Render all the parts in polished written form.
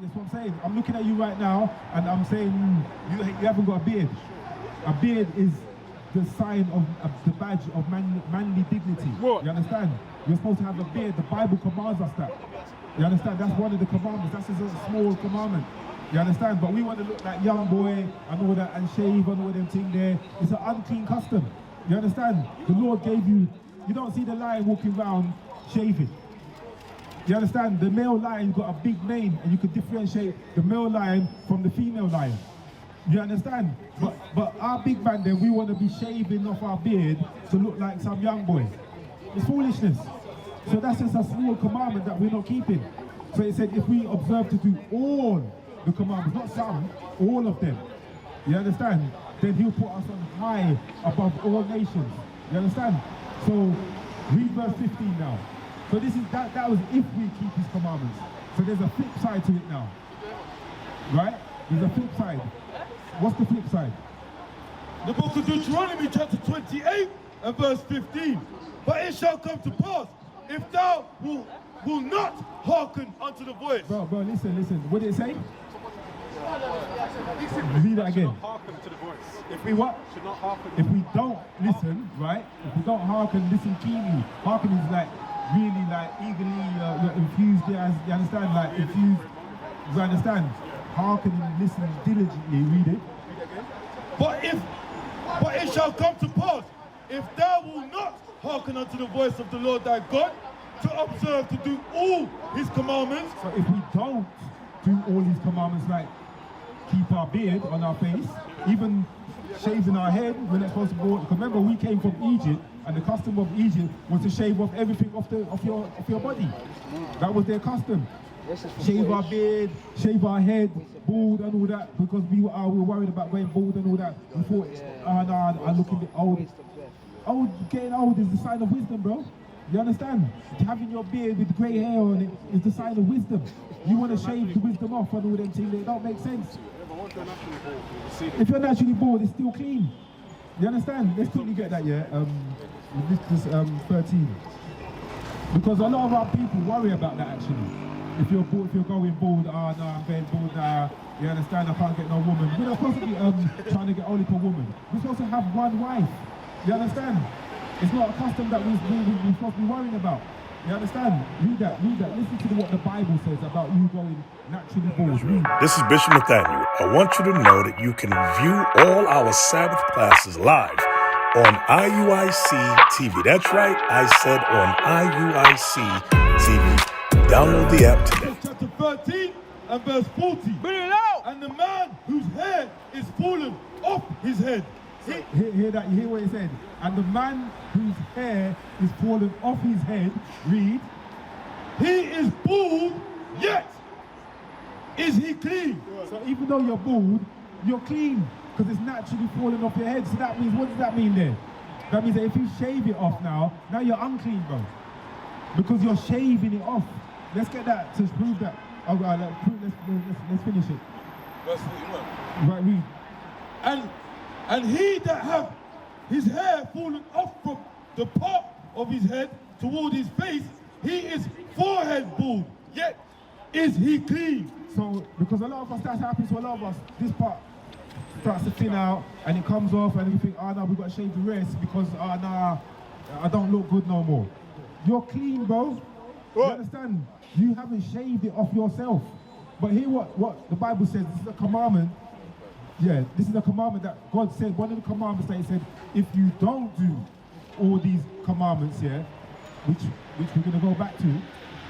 That's what I'm saying. I'm looking at you right now, and I'm saying you haven't got a beard. A beard is the sign of the badge of manly dignity. What? You understand? You're supposed to have a beard. The Bible commands us that. You understand? That's one of the commandments. That's just a small commandment. You understand? But we want to look like young boy and all that, and shave and all them things there. It's an unclean custom. You understand? The Lord gave you. You don't see the lion walking around shaving. You understand? The male lion got a big mane, and you could differentiate the male lion from the female lion. You understand? But our big man then, we want to be shaving off our beard to look like some young boy. It's foolishness. So that's just a small commandment that we're not keeping. So it said if we observe to do all the commandments, not some, all of them. You understand? Then he'll put us on high above all nations. You understand? So read verse 15 now. So this is that was if we keep his commandments. So there's a flip side to it now. Right? There's a flip side. What's the flip side? The book of Deuteronomy chapter 28 and verse 15. But it shall come to pass, if thou will not hearken unto the voice. Bro, listen. What did it say? Read that again. Hearken to the voice. If we what? Should not hearken. If we don't listen, right? If we don't hearken, listen keenly. Hearken is like really like eagerly, you're infused. You understand? Like infused. You understand? Hearken and listen diligently. Read it. But it shall come to pass, if thou will not hearken unto the voice of the Lord thy God, to observe to do all his commandments. So if we don't do all these commandments, like keep our beard on our face, even shaving our head, we're not supposed to go. Because remember, we came from Egypt, and the custom of Egypt was to shave off everything off your body. That was their custom. Shave our beard, shave our head, bald and all that, because we were worried about going bald and all that. We thought, I'm looking old. Getting old is the sign of wisdom, bro. You understand? Having your beard with grey hair on it is the sign of wisdom. You want to shave the wisdom off and all them things, it don't make sense. If you're naturally bald, it's still clean. You understand? Let's quickly get that, yeah? This 13. Because a lot of our people worry about that actually. If you're going bald, no, I'm going bald now. You understand? I can't get no woman. We're not supposed to be trying to get only per woman. We're supposed to have one wife. You understand? It's not a custom that we're supposed to be worrying about. You understand? Read that. Listen to what the Bible says about you going naturally bald. Read. This is Bishop Nathaniel. I want you to know that you can view all our Sabbath classes live on IUIC TV. That's right, I said on IUIC TV. Download the app today. Chapter 13 and verse 40. And the man whose hair is fallen off his head. Hear that? You hear what he said? And the man whose hair is fallen off his head, read. He is bald, yet is he clean. So even though you're bald, you're clean, because it's naturally falling off your head. So that means, what does that mean then? That means that if you shave it off now you're unclean, bro. Because you're shaving it off. Let's get that to prove that. Oh, right, let's finish it. Verse 41. Right, read. And he that hath his hair fallen off from the part of his head toward his face, he is forehead bald, yet is he clean. So, because a lot of us, that happens to a lot of us, this part starts to thin out and it comes off and we think, no, we've got to shave the rest because, I don't look good no more. You're clean, bro. You understand? You haven't shaved it off yourself. But hear what the Bible says. This is a commandment. Yeah, this is a commandment that God said. One of the commandments that he said, if you don't do all these commandments, yeah, which we're going to go back to,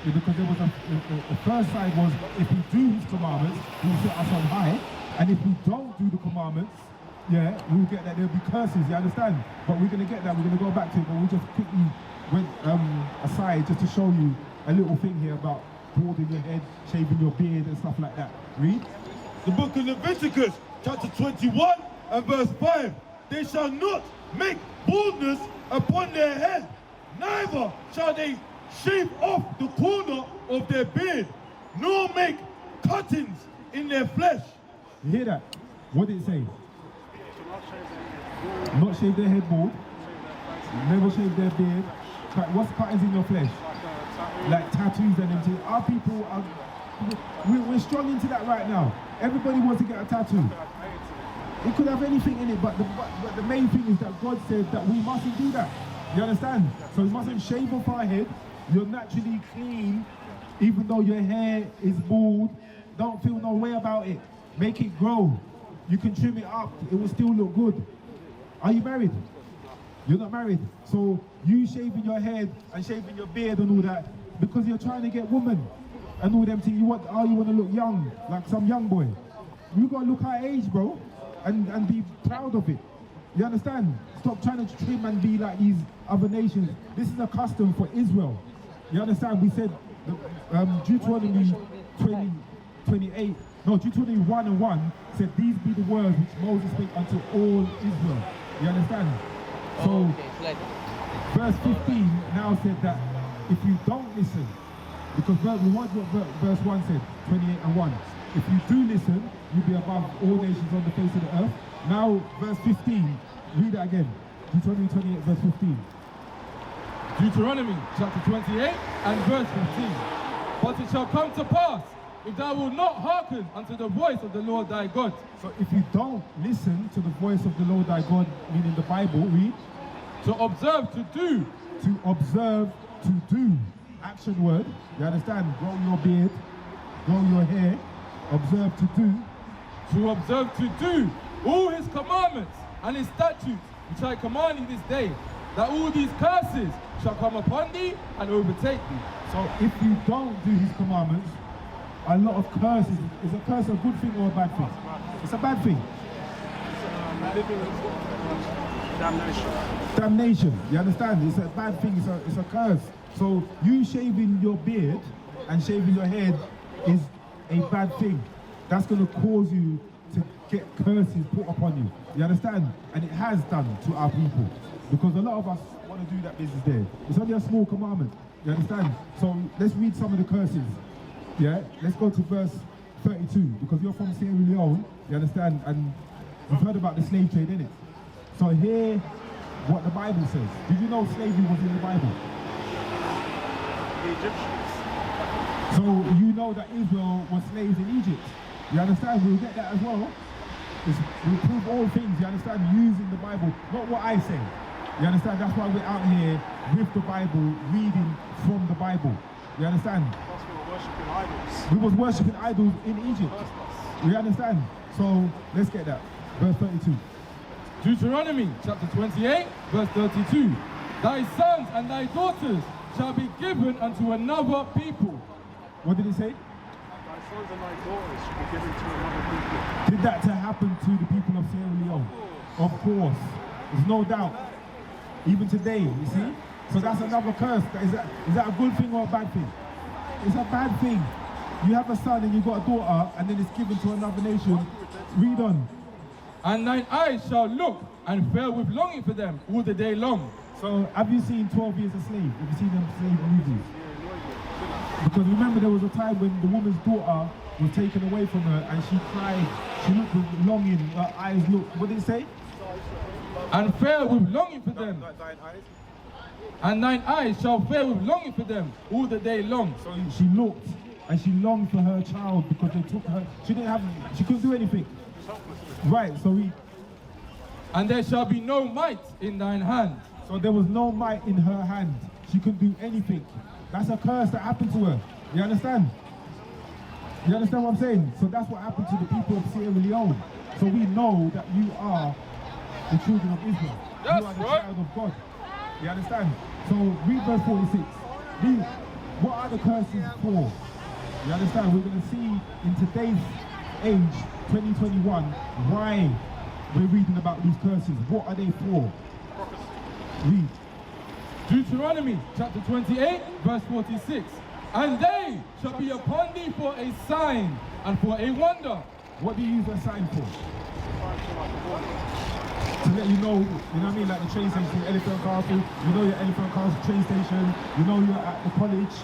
because there was the first side was, if we do his commandments, he will set us on high. And if we don't do the commandments, yeah, we'll get that there'll be curses, you understand? But we're going to get that, we're going to go back to it, but we just quickly went aside just to show you a little thing here about balding your head, shaving your beard and stuff like that. Read. The book of Leviticus, chapter 21 and verse 5. They shall not make baldness upon their head, neither shall they shave off the corner of their beard, nor make cuttings in their flesh. You hear that? What did it say? Not shave their head bald, never shave their beard. What's cuttings in your flesh? Like tattoos and everything. Our people we're strong into that right now. Everybody wants to get a tattoo. It could have anything in it, but the main thing is that God said that we mustn't do that. You understand? So we mustn't shave off our head. You're naturally clean, even though your hair is bald. Don't feel no way about it. Make it grow. You can trim it up. It will still look good. Are you married? You're not married. So you shaving your head and shaving your beard and all that because you're trying to get women and all them things. You want to look young, like some young boy. You gotta look our age, bro, and be proud of it. You understand? Stop trying to trim and be like these other nations. This is a custom for Israel. You understand? We said Deuteronomy 21:1 said, "These be the words which Moses spake unto all Israel." You understand? So, verse 15 now said that if you don't listen, because verse 1 said, 28:1, if you do listen, you'll be above all nations on the face of the earth. Now, verse 15, read it again. Deuteronomy 28, verse 15. Deuteronomy chapter 28 and verse 15. But it shall come to pass, if thou wilt not hearken unto the voice of the Lord thy God. So if you don't listen to the voice of the Lord thy God, meaning the Bible, read. To observe to do. To observe to do. Action word. You understand? Grow your beard, grow your hair, observe to do. To observe to do all his commandments and his statutes, which I command thee this day, that all these curses shall come upon thee and overtake thee. So if you don't do his commandments, a lot of curses. Is a curse a good thing or a bad thing? It's a bad thing. Damnation. You understand? It's a bad thing. It's a curse. So you shaving your beard and shaving your head is a bad thing. That's going to cause you to get curses put upon you. You understand? And it has done to our people. Because a lot of us want to do that business there. It's only a small commandment. You understand? So let's read some of the curses. Yeah? Let's go to verse 32. Because you're from Sierra Leone, you understand? And you've heard about the slave trade, innit? So hear what the Bible says. Did you know slavery was in the Bible? The Egyptians. So you know that Israel was slaves in Egypt. You understand? We'll get that as well. We prove all things, you understand, using the Bible, not what I say. You understand? That's why we're out here with the Bible, reading from the Bible. You understand? Plus we were worshipping idols. We was worshipping idols in Egypt. You understand? So let's get that. Verse 32. Deuteronomy chapter 28 verse 32. Thy sons and thy daughters shall be given unto another people. What did he say? Thy sons and thy daughters should be given to another people. Did that to happen to the people of Sierra Leone? Of course. There's no doubt. Even today, you see? So that's another curse. Is that a good thing or a bad thing? It's a bad thing. You have a son and you've got a daughter and then it's given to another nation. Read on. And thine eyes shall look and fare with longing for them all the day long. So have you seen 12 Years a Slave? Have you seen them slave movies? Because remember there was a time when the woman's daughter was taken away from her and she cried. She looked with longing, her eyes looked. What did it say? And fare with longing for them. And thine eyes shall fare with longing for them all the day long. So she looked and she longed for her child because they took her. She couldn't do anything. Right, so and there shall be no might in thine hand. So there was no might in her hand. She couldn't do anything. That's a curse that happened to her. You understand? You understand what I'm saying? So that's what happened to the people of Sierra Leone. So we know that you are the children of Israel. That's you are the right. child of God. You understand? So read verse 46. What are the curses for? You understand? We're going to see in today's age, 2021, why we're reading about these curses. What are they for? Read. Deuteronomy chapter 28 verse 46. And they shall be upon thee for a sign and for a wonder. What do you use a sign for? To let you know what I mean, like the train station, Elephant Castle, you know your Elephant Castle train station, you know you're at the college.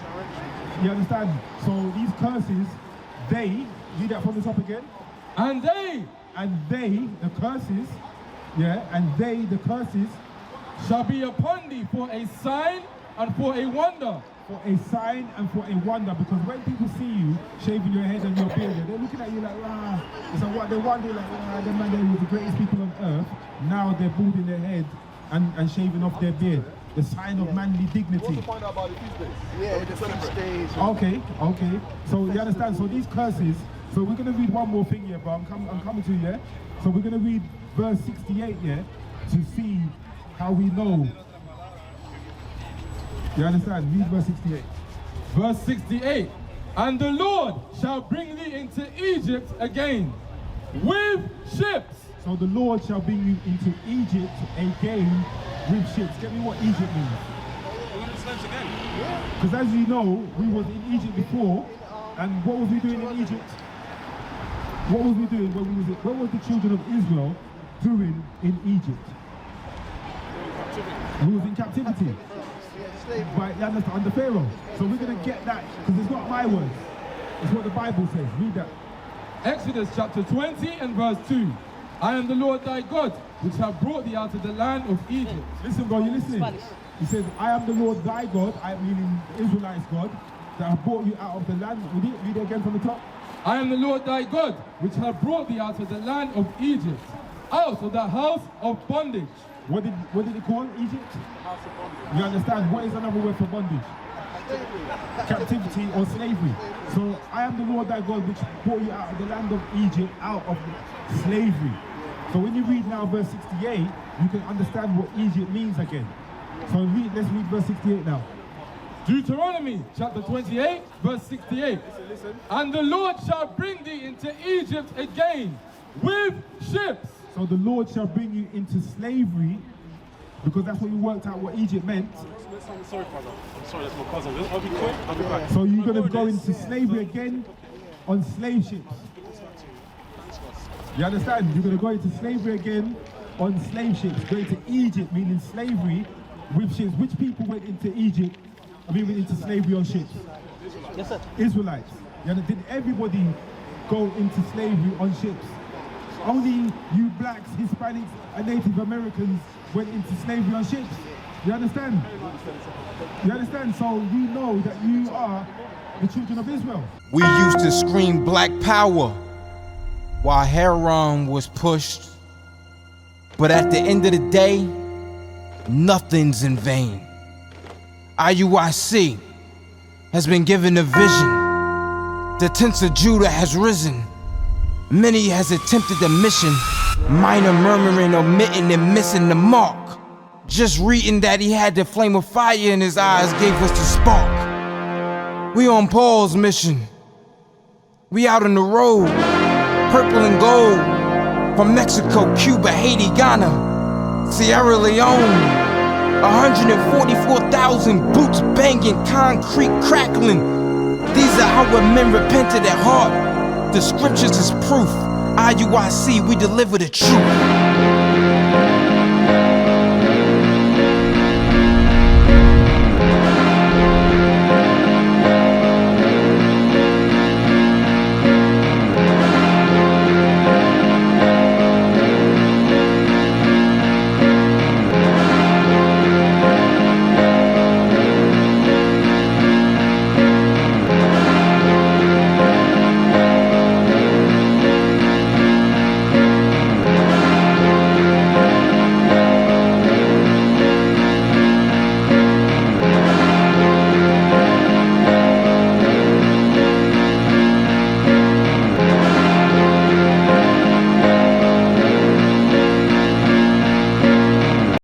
You understand? So these curses, they, read that from the top again. And they, the curses, yeah, and they, the curses, shall be upon thee for a sign and for a wonder, for a sign and for a wonder, because when people see you shaving your head and your beard, they're looking at you like, it's like what they wonder, like, the man there was the greatest people on earth. Now they're balding their head and shaving off their beard. The sign of manly dignity. You want to find out about the feast days? Yeah, the feast days. Okay. So you understand? So these curses. So we're going to read one more thing here, bro. I'm coming to you, yeah? So we're going to read verse 68, yeah? To see how we know. You understand? Read verse 68. Verse 68. And the Lord shall bring thee into Egypt again with ships. So the Lord shall bring you into Egypt again with ships. Get me what Egypt means. Because as you know, we was in Egypt before, and what was we doing in Egypt? What was we doing when we was? What was the children of Israel doing in Egypt? We was in captivity. Right, you understand, under Pharaoh. So we're going to get that, because it's not my words. It's what the Bible says. Read that. Exodus chapter 20 and verse 2. I am the Lord thy God, which have brought thee out of the land of Egypt. Listen, bro, you listening? He says, I am the Lord thy God, I mean Israelites God, that have brought you out of the land. Read it again from the top. I am the Lord thy God, which have brought thee out of the land of Egypt, out of the house of bondage. What did it call Egypt? House of bondage. You understand? What is another word for bondage? Captivity or slavery. So I am the Lord thy God, which brought you out of the land of Egypt, out of slavery. So when you read now verse 68, you can understand what Egypt means again. So let's read verse 68 now. Deuteronomy chapter 28 verse 68. Listen. And the Lord shall bring thee into Egypt again with ships. So the Lord shall bring you into slavery, because that's what you worked out what Egypt meant. I'm sorry, brother. I'm sorry, that's my cousin. I'll be quick. I'll be back. So you're going to go into slavery again on slave ships. You understand? You're going to go into slavery again on slave ships. Going to Egypt, meaning slavery with ships. Which people went into Egypt? Went into slavery on ships? Yes, sir. Israelites. Did everybody go into slavery on ships? Only you blacks, Hispanics, and Native Americans went into slavery on ships. You understand? You understand? So you know that you are the children of Israel. We used to scream black power while Heron was pushed. But at the end of the day, nothing's in vain. IUIC has been given a vision. The tents of Judah has risen. Many has attempted the mission, minor murmuring, omitting, and missing the mark. Just reading that he had the flame of fire in his eyes gave us the spark. We on Paul's mission. We out on the road, purple and gold, from Mexico, Cuba, Haiti, Ghana, Sierra Leone. 144,000 boots banging, concrete crackling. These are our men repented at heart. The scriptures is proof. IUIC, we deliver the truth.